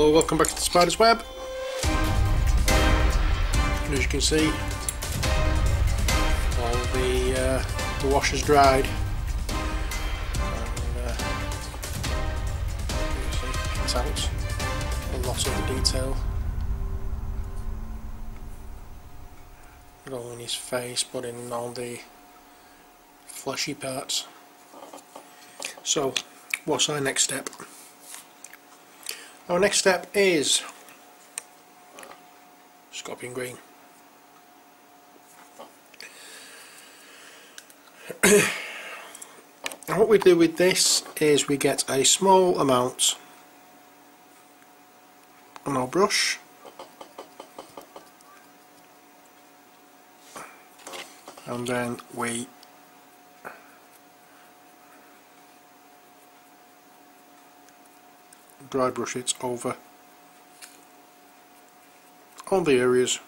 Hello, welcome back to the Spider's Web. And as you can see, all the wash has dried. And you see, it's out a lot of the detail. Not only in his face, but in all the fleshy parts. So, what's our next step? Our next step is Scorpion Green. And what we do with this is we get a small amount on our brush, and then we dry brush it over all the areas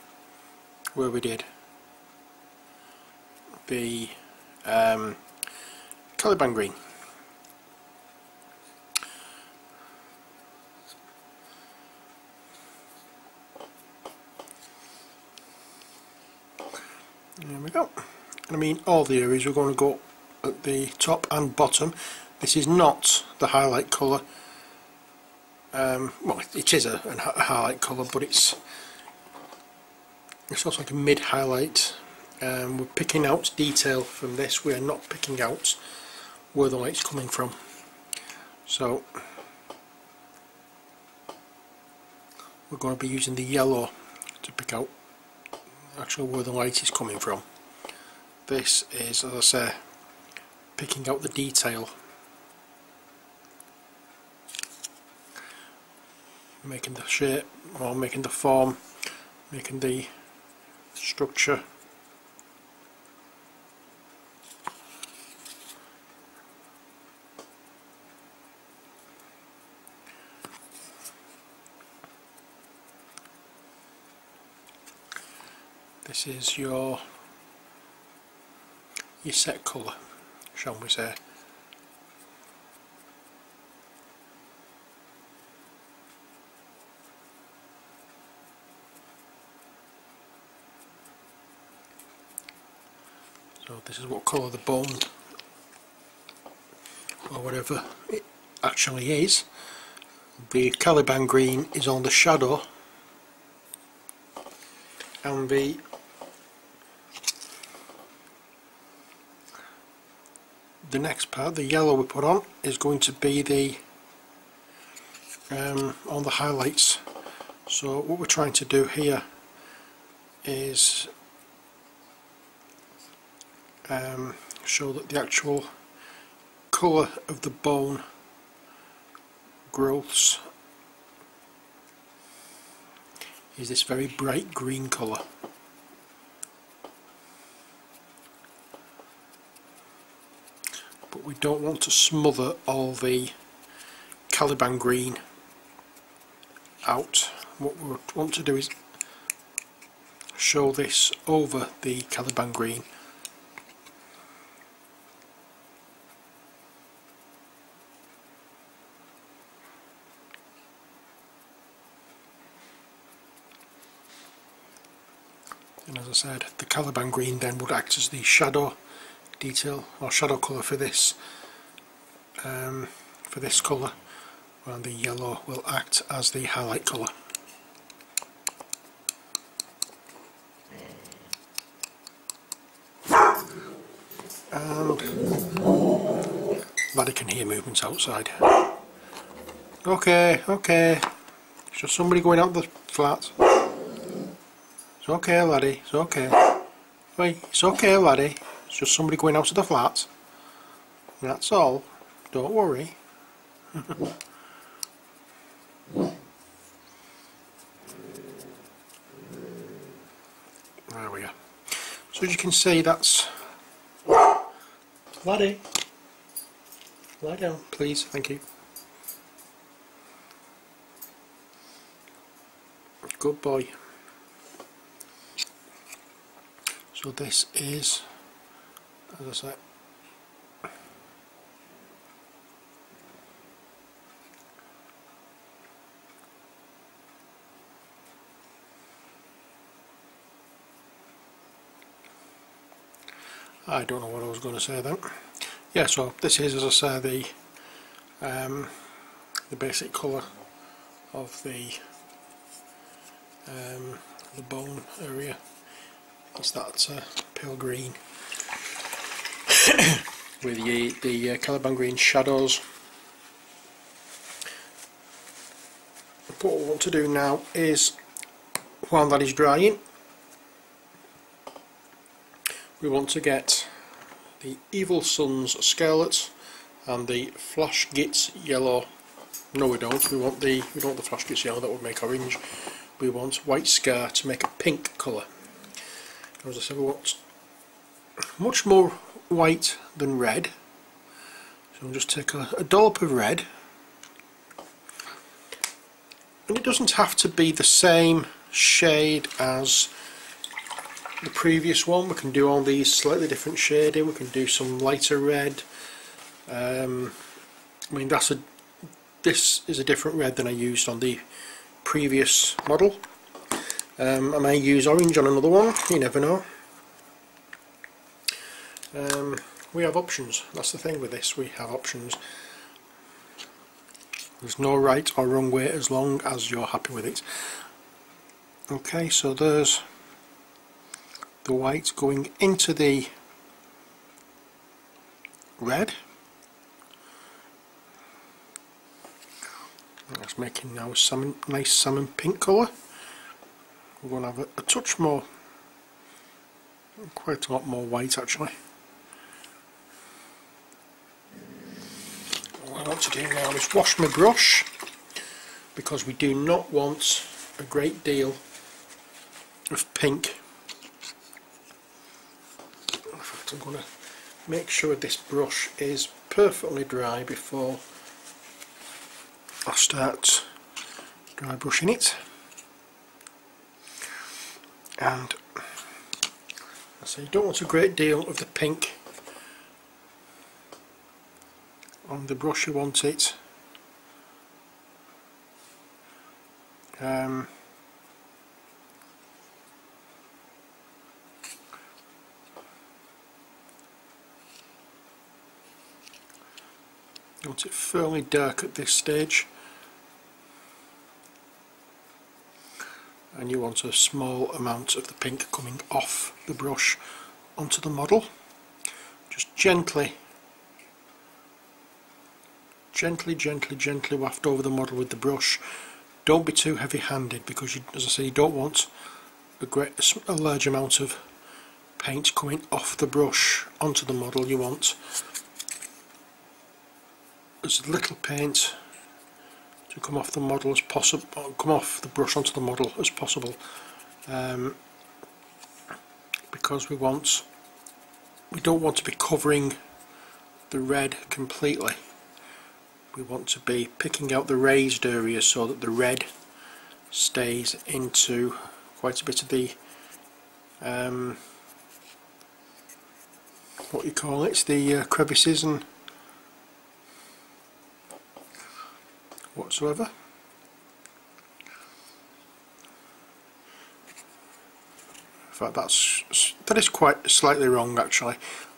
where we did the Caliban green. There we go. And I mean all the areas. We're going to go at the top and bottom. This is not the highlight colour. Well, it is a highlight colour, but it's sort of like a mid highlight. We're picking out detail from this. We are not picking out where the light's coming from. So we're going to be using the yellow to pick out actually where the light is coming from. This is, as I say, picking out the detail, making the shape, or making the form, making the structure. This is your set colour, shall we say. So this is what colour the bone, or whatever it actually is. The Caliban green is on the shadow, and the next part, the yellow we put on, is going to be the on the highlights. So what we're trying to do here is show that the actual colour of the bone growths is this very bright green colour. But we don't want to smother all the Caliban green out. What we want to do is show this over the Caliban green. And as I said, the Caliban green then would act as the shadow detail or shadow colour for this colour, and the yellow will act as the highlight colour. And laddie can hear movements outside. Okay, it's just somebody going out the flat. It's okay, laddie, it's okay. Wait, it's okay, laddie. It's just somebody going out to the flat. That's all. Don't worry. There we are. So as you can see, that's... Laddie, lie down, please. Thank you. Good boy. So this is, as I say, I don't know what I was going to say then. Yeah, so this is, as I say, the basic colour of the bone area. It's that pale green with the Caliban green shadows. What we want to do now is, while that is drying, we want to get the Evil Sun's Scarlet and the Flash Gitz Yellow. No, we don't. We don't want the Flash Gitz Yellow, that would make orange. We want White Scar to make a pink colour. As I said, we want much more white than red. So we'll just take a dollop of red. And it doesn't have to be the same shade as the previous one. We can do all these slightly different shading. We can do some lighter red. I mean, this is a different red than I used on the previous model. I may use orange on another one, you never know. We have options, that's the thing with this, we have options. There's no right or wrong way as long as you're happy with it. Okay, so there's the white going into the red. That's making now a nice salmon pink colour. We're going to have a touch more, quite a lot more white actually. What I want to do now is wash my brush, because we do not want a great deal of pink. In fact, I'm going to make sure this brush is perfectly dry before I start dry brushing it. And so you don't want a great deal of the pink on the brush, you want it you want it fairly dark at this stage, and you want a small amount of the pink coming off the brush onto the model. Just gently waft over the model with the brush. Don't be too heavy-handed, because you, as I say, you don't want a large amount of paint coming off the brush onto the model. You want as little paint to come off the model as possible, come off the brush onto the model as possible, because we don't want to be covering the red completely. We want to be picking out the raised areas so that the red stays into quite a bit of the what you call it, the crevices and whatsoever. In fact, that is quite slightly wrong actually.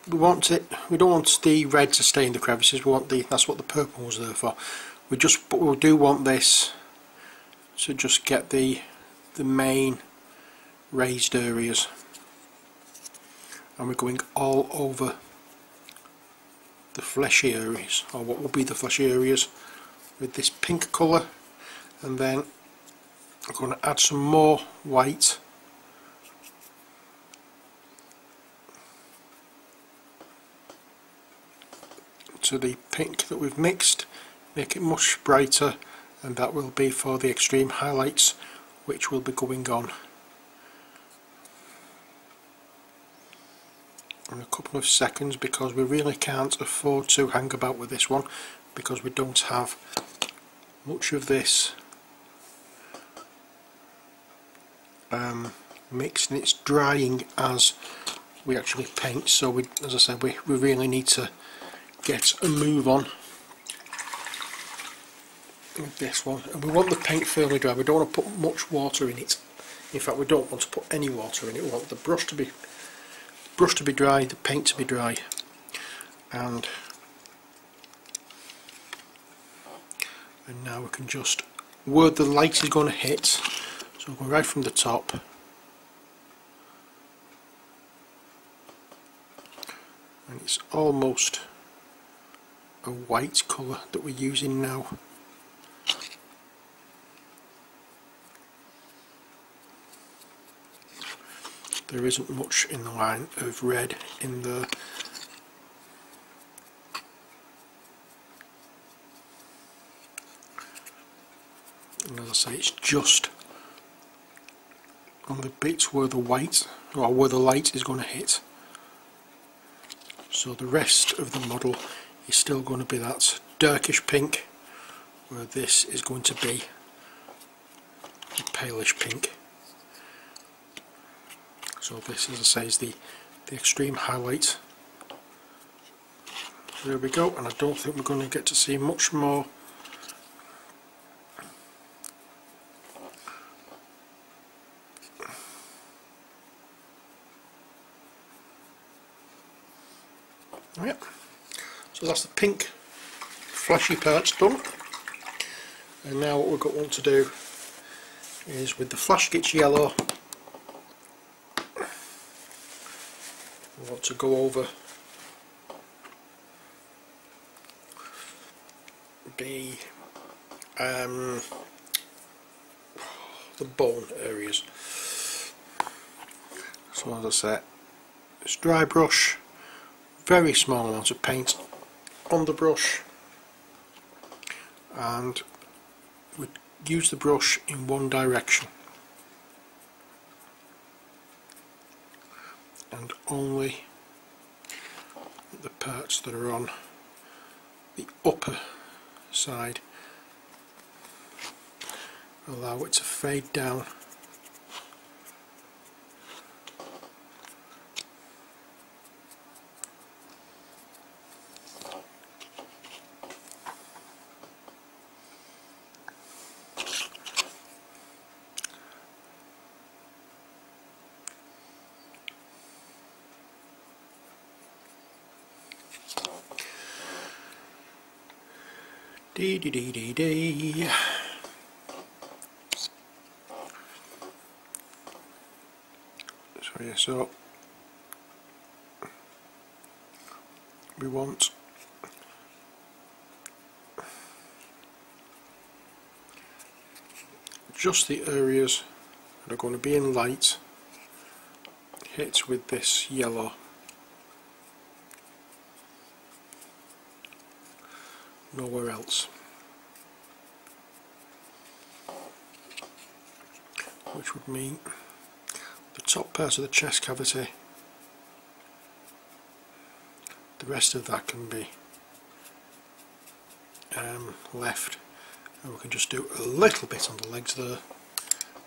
We don't want the red to stay in the crevices. We want that's what the purple was there for. But we do want this to just get the main raised areas, and we're going all over the fleshy areas, or what will be the fleshy areas, with this pink colour. And then I'm going to add some more white to the pink that we've mixed, make it much brighter, and that will be for the extreme highlights which will be going on in a couple of seconds, because we really can't afford to hang about with this one, because we don't have much of this mixed, and it's drying as we actually paint. So as I said, we really need to get a move on with this one, and we want the paint fairly dry. We don't want to put much water in it. In fact, we don't want to put any water in it. We want the brush to be brush to be dry, the paint to be dry, and now we can just where the light is going to hit, so we'll go right from the top, and it's almost a white colour that we're using now. There isn't much in the line of red in the and as I say, it's just on the bits where the white or where the light is going to hit. So the rest of the model is still going to be that darkish pink, where this is going to be a palish pink. So this, as I say, is the extreme highlight. There we go, and I don't think we're going to get to see much more. Yep. So that's the pink flashy parts done, and now what we're going to want to do is with the flash sketch yellow, we want to go over the bone areas. So as I said, it's dry brush, very small amount of paint on the brush, and we use the brush in one direction and only the parts that are on the upper side allow it to fade down. Dee dee dee dee dee. So yeah, so we want just the areas that are going to be in light hit with this yellow. Nowhere else, which would mean the top part of the chest cavity, the rest of that can be left, and we can just do a little bit on the legs there,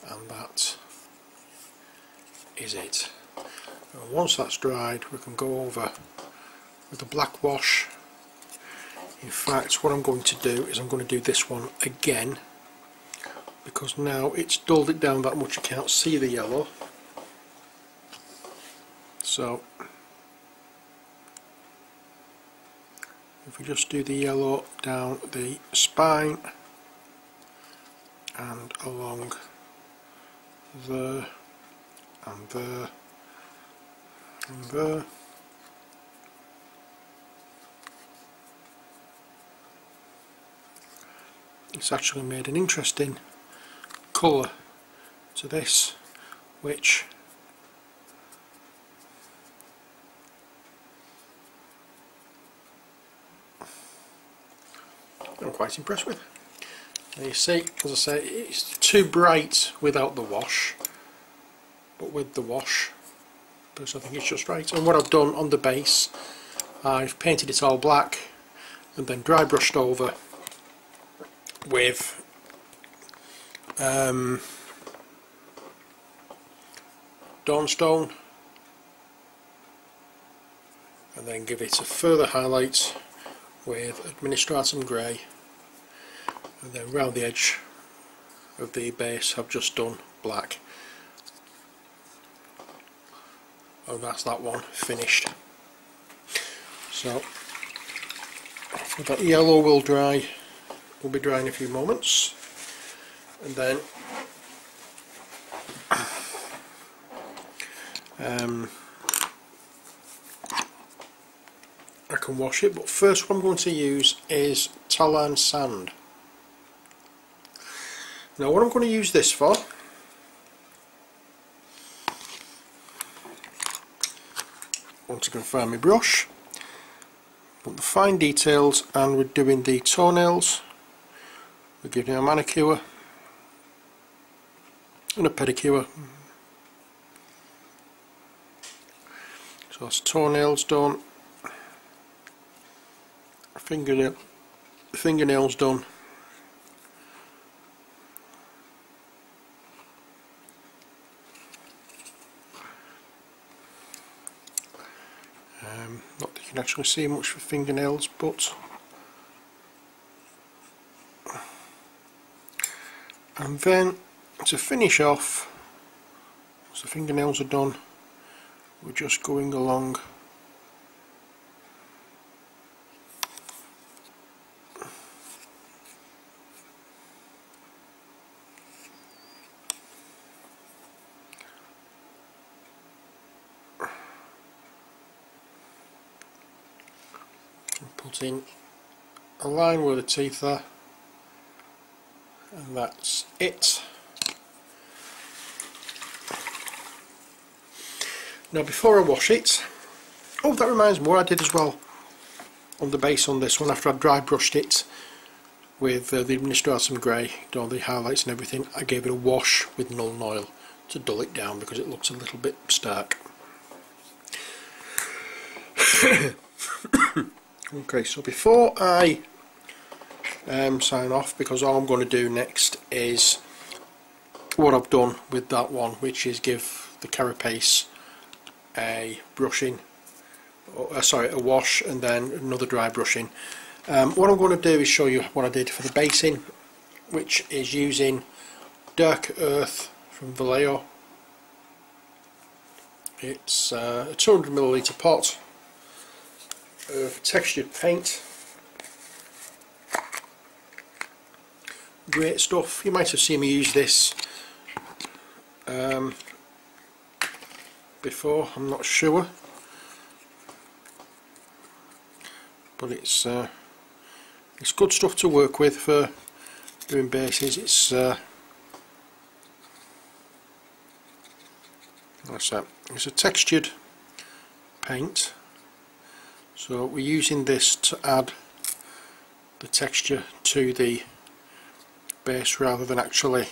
and that is it. And once that's dried, we can go over with the black wash. In fact, what I'm going to do is I'm going to do this one again, because now it's dulled it down that much you can't see the yellow. So if we just do the yellow down the spine and along there and there and there, it's actually made an interesting colour to this, which I'm quite impressed with. Now you see, as I say, it's too bright without the wash, but with the wash, personally I think it's just right. And what I've done on the base, I've painted it all black and then dry brushed over with Dawnstone, and then give it a further highlight with Administratum Grey, and then round the edge of the base I've just done black. Oh, that's that one finished. So that yellow will dry, will be dry in a few moments, and then I can wash it. But first, what I'm going to use is Talan sand. Now, what I'm going to use this for, I want to confirm my brush, want the fine details, and we're doing the toenails. We're giving a manicure and a pedicure. So that's toenails done, fingernails done, not that you can actually see much for fingernails, but and then to finish off, once the fingernails are done, we're just going along and putting a line where the teeth are, and that's it. Now, before I wash it, oh, that reminds me what I did as well on the base on this one. After I dry brushed it with the Mr. Some Grey, did all the highlights and everything, I gave it a wash with Nuln Oil to dull it down because it looks a little bit stark. Okay, so before I sign off, because all I'm going to do next is what I've done with that one, which is give the carapace a brushing, sorry, a wash, and then another dry brushing. What I'm going to do is show you what I did for the basing, which is using Dark Earth from Vallejo. It's a 200ml pot of textured paint. Great stuff. You might have seen me use this before, I'm not sure, but it's good stuff to work with for doing bases. It's what's that? It's a textured paint, so we're using this to add the texture to the base rather than actually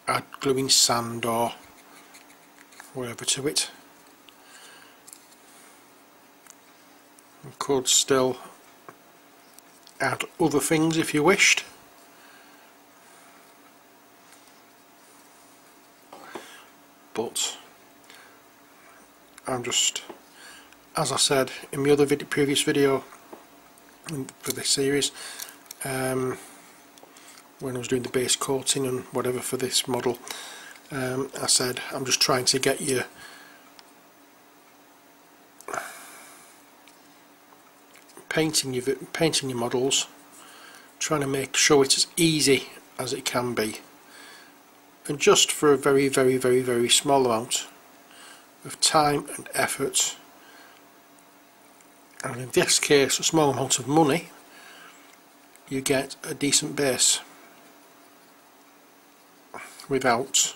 add gluing sand or whatever to it. You could still add other things if you wished, but I'm just, as I said in my other previous video for this series, when I was doing the base coating and whatever for this model, I said I'm just trying to get you painting your models, trying to make sure it's as easy as it can be, and just for a very, very, very, very small amount of time and effort, and in this case a small amount of money, you get a decent base without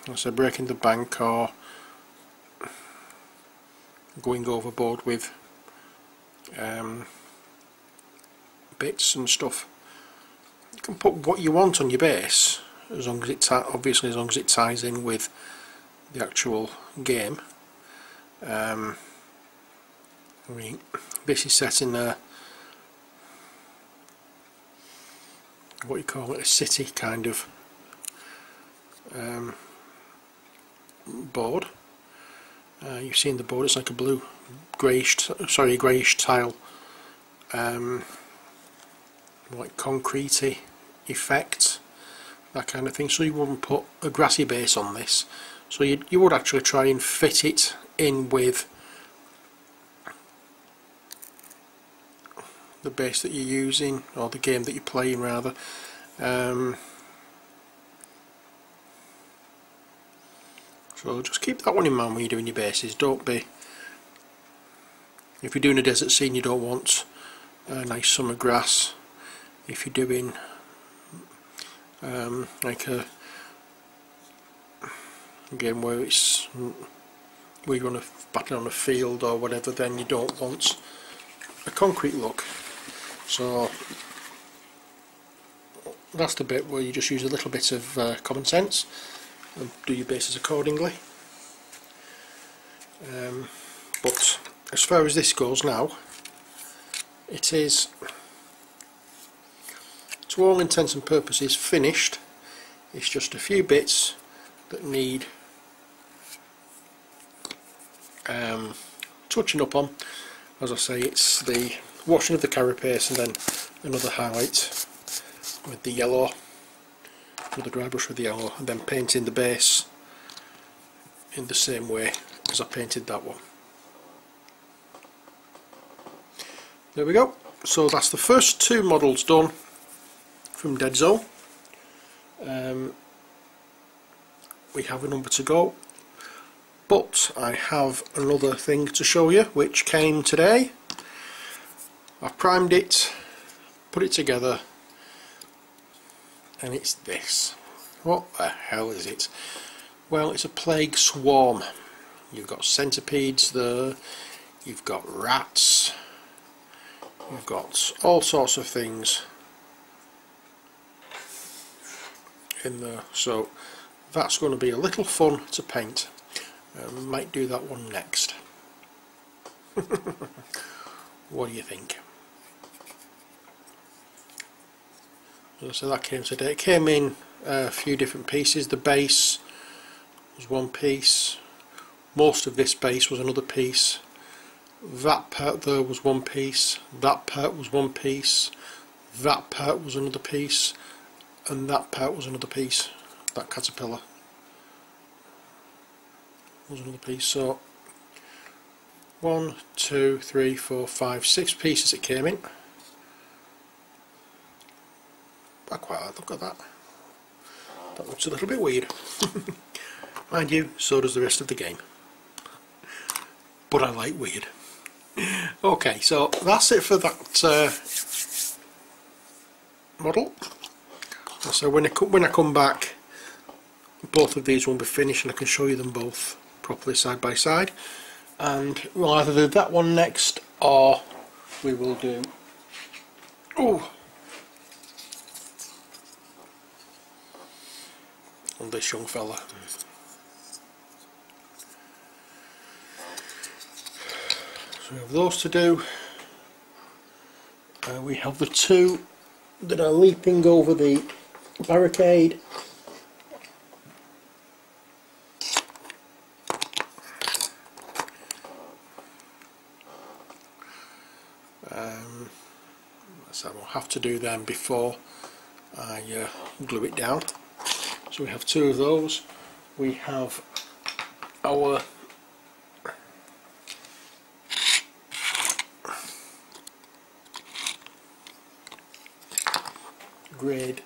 let's say breaking the bank or going overboard with bits and stuff. You can put what you want on your base, as long as it obviously as long as it ties in with the actual game. I mean, this is set in a, what you call it, a city kind of board. You've seen the board, it's like a blue greyish tile, like concretey effect that kind of thing, so you wouldn't put a grassy base on this. So you would actually try and fit it in with the base that you're using, or the game that you're playing rather. So just keep that one in mind when you're doing your bases. Don't be, if you're doing a desert scene, you don't want a nice summer grass. If you're doing like a game where you're on battle on a field or whatever, then you don't want a concrete look. So that's the bit where you just use a little bit of common sense and do your bases accordingly. But as far as this goes now, it is, to all intents and purposes, finished. It's just a few bits that need touching up on. As I say, it's the washing of the carapace and then another highlight with the yellow, with the dry brush with the yellow, and then painting the base in the same way as I painted that one. There we go. So that's the first two models done from Deadzone. We have a number to go, but I have another thing to show you which came today. I've primed it, put it together, and it's this. What the hell is it? Well, it's a plague swarm. You've got centipedes there, you've got rats, you've got all sorts of things in there. So that's going to be a little fun to paint. Might do that one next. What do you think? So that came today. It came in a few different pieces. The base was one piece, most of this base was another piece, that part there was one piece, that part was one piece, that part was another piece, and that part was another piece. That caterpillar was another piece. So 1, 2, 3, 4, 5, 6 pieces it came in. I quite like the look at that. That looks a little bit weird. Mind you, so does the rest of the game. But I like weird. Okay, so that's it for that model. So when I come back, both of these will be finished and I can show you them both properly side by side. And we'll either do that one next, or we will do... Oh! On this young fella. So we have those to do. We have the two that are leaping over the barricade. So I'll have to do them before I glue it down. So we have two of those. We have our grade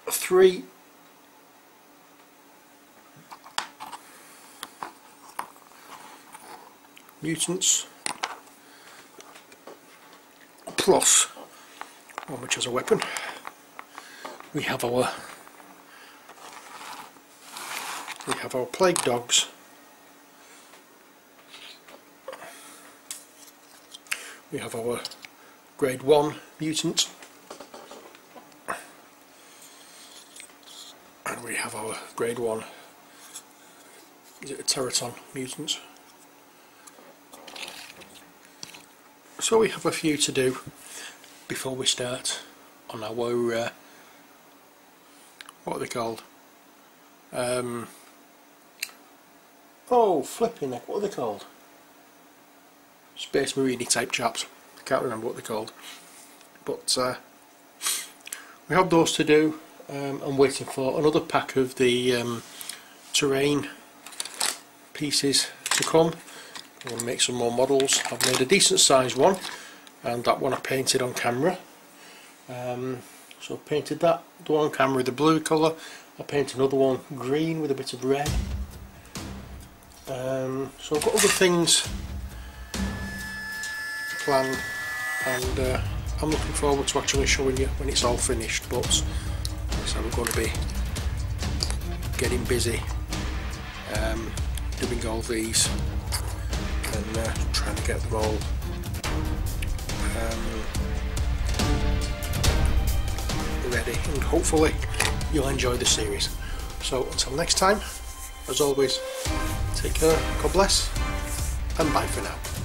3 mutants plus one which has a weapon. We have our plague dogs. We have our grade 1 mutant. And we have our grade 1, is it a Teraton mutant? So we have a few to do before we start on our, what are they called? Oh, flipping heck, what are they called? Space Marine type chaps. I can't remember what they're called. But we have those to do, I'm waiting for another pack of the terrain pieces to come. I'm going to make some more models. I've made a decent sized one, and that one I painted on camera. So I painted that, the one on camera the blue colour. I painted another one green with a bit of red. So I've got other things planned, and I'm looking forward to actually showing you when it's all finished. But so we're going to be getting busy doing all these and trying to get them all ready, and hopefully you'll enjoy the series. So until next time, as always, take care, God bless, and bye for now.